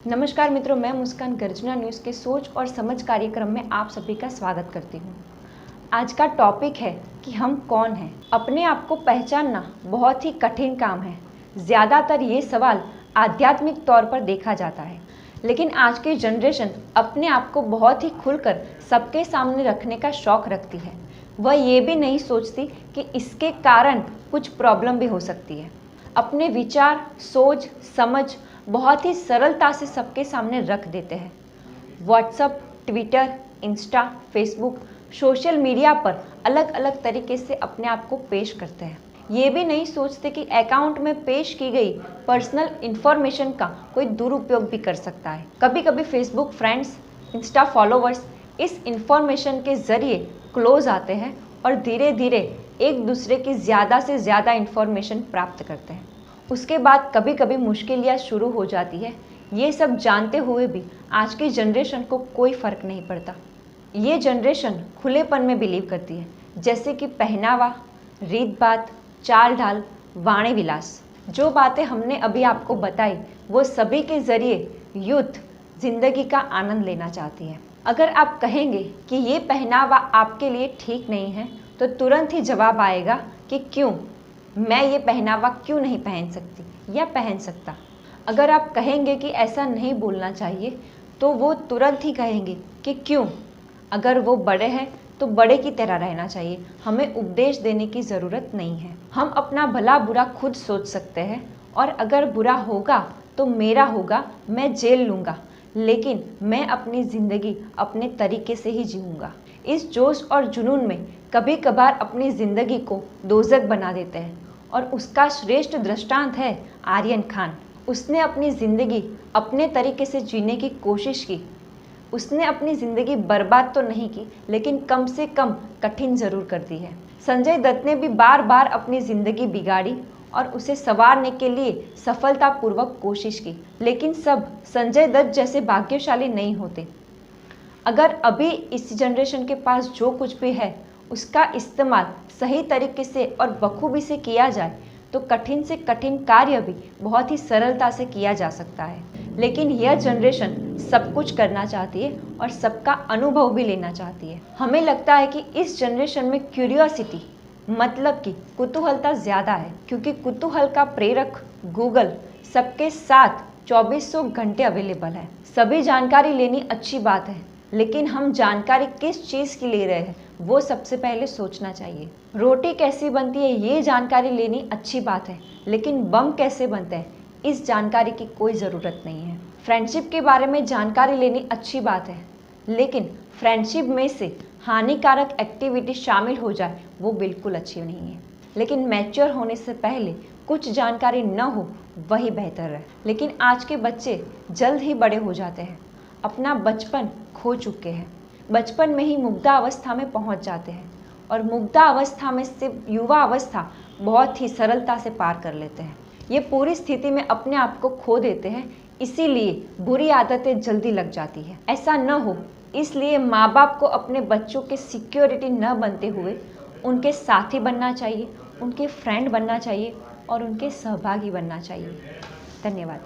नमस्कार मित्रों, मैं मुस्कान गर्जना न्यूज़ के सोच और समझ कार्यक्रम में आप सभी का स्वागत करती हूँ। आज का टॉपिक है कि हम कौन हैं। अपने आप को पहचानना बहुत ही कठिन काम है। ज़्यादातर ये सवाल आध्यात्मिक तौर पर देखा जाता है, लेकिन आज की जनरेशन अपने आप को बहुत ही खुलकर सबके सामने रखने का शौक रखती है। वह ये भी नहीं सोचती कि इसके कारण कुछ प्रॉब्लम भी हो सकती है। अपने विचार, सोच, समझ बहुत ही सरलता से सबके सामने रख देते हैं। WhatsApp, Twitter, Insta, Facebook, social media पर अलग अलग तरीके से अपने आप को पेश करते हैं। ये भी नहीं सोचते कि अकाउंट में पेश की गई पर्सनल इंफॉर्मेशन का कोई दुरुपयोग भी कर सकता है। कभी कभी फेसबुक फ्रेंड्स, इंस्टा फॉलोवर्स इस इंफॉर्मेशन के ज़रिए क्लोज आते हैं और धीरे धीरे एक दूसरे की ज़्यादा से ज़्यादा इंफॉर्मेशन प्राप्त करते हैं। उसके बाद कभी कभी मुश्किलियाँ शुरू हो जाती है। ये सब जानते हुए भी आज की जनरेशन को कोई फ़र्क नहीं पड़ता। ये जनरेशन खुलेपन में बिलीव करती है, जैसे कि पहनावा, रीत बात, चाल ढाल, वाणी विलास। जो बातें हमने अभी आपको बताई वो सभी के ज़रिए यूथ जिंदगी का आनंद लेना चाहती है। अगर आप कहेंगे कि ये पहनावा आपके लिए ठीक नहीं है तो तुरंत ही जवाब आएगा कि क्यों, मैं ये पहनावा क्यों नहीं पहन सकती या पहन सकता। अगर आप कहेंगे कि ऐसा नहीं बोलना चाहिए तो वो तुरंत ही कहेंगे कि क्यों, अगर वो बड़े हैं तो बड़े की तरह रहना चाहिए, हमें उपदेश देने की ज़रूरत नहीं है। हम अपना भला बुरा खुद सोच सकते हैं और अगर बुरा होगा तो मेरा होगा, मैं जेल लूँगा, लेकिन मैं अपनी ज़िंदगी अपने तरीके से ही जीऊँगा। इस जोश और जुनून में कभी कभार अपनी ज़िंदगी को दोज़ख बना देते हैं और उसका श्रेष्ठ दृष्टांत है आर्यन खान। उसने अपनी ज़िंदगी अपने तरीके से जीने की कोशिश की। उसने अपनी ज़िंदगी बर्बाद तो नहीं की, लेकिन कम से कम कठिन ज़रूर कर दी है। संजय दत्त ने भी बार बार अपनी ज़िंदगी बिगाड़ी और उसे संवारने के लिए सफलतापूर्वक कोशिश की, लेकिन सब संजय दत्त जैसे भाग्यशाली नहीं होते। अगर अभी इस जनरेशन के पास जो कुछ भी है उसका इस्तेमाल सही तरीके से और बखूबी से किया जाए तो कठिन से कठिन कार्य भी बहुत ही सरलता से किया जा सकता है। लेकिन यह जनरेशन सब कुछ करना चाहती है और सबका अनुभव भी लेना चाहती है। हमें लगता है कि इस जनरेशन में क्यूरियोसिटी मतलब कि कुतूहलता ज़्यादा है, क्योंकि कुतूहल का प्रेरक गूगल सबके साथ 2400 घंटे अवेलेबल है। सभी जानकारी लेनी अच्छी बात है, लेकिन हम जानकारी किस चीज़ की ले रहे हैं वो सबसे पहले सोचना चाहिए। रोटी कैसी बनती है ये जानकारी लेनी अच्छी बात है, लेकिन बम कैसे बनते हैं इस जानकारी की कोई ज़रूरत नहीं है। फ्रेंडशिप के बारे में जानकारी लेनी अच्छी बात है, लेकिन फ्रेंडशिप में से हानिकारक एक्टिविटी शामिल हो जाए वो बिल्कुल अच्छी नहीं है। लेकिन मैच्योर होने से पहले कुछ जानकारी न हो वही बेहतर है। लेकिन आज के बच्चे जल्द ही बड़े हो जाते हैं, अपना बचपन खो चुके हैं। बचपन में ही मुग्धा अवस्था में पहुंच जाते हैं और मुग्धा अवस्था में से युवा अवस्था बहुत ही सरलता से पार कर लेते हैं। ये पूरी स्थिति में अपने आप को खो देते हैं, इसीलिए बुरी आदतें जल्दी लग जाती है। ऐसा न हो इसलिए माँ बाप को अपने बच्चों के सिक्योरिटी न बनते हुए उनके साथी बनना चाहिए, उनके फ्रेंड बनना चाहिए और उनके सहभागी बनना चाहिए। धन्यवाद।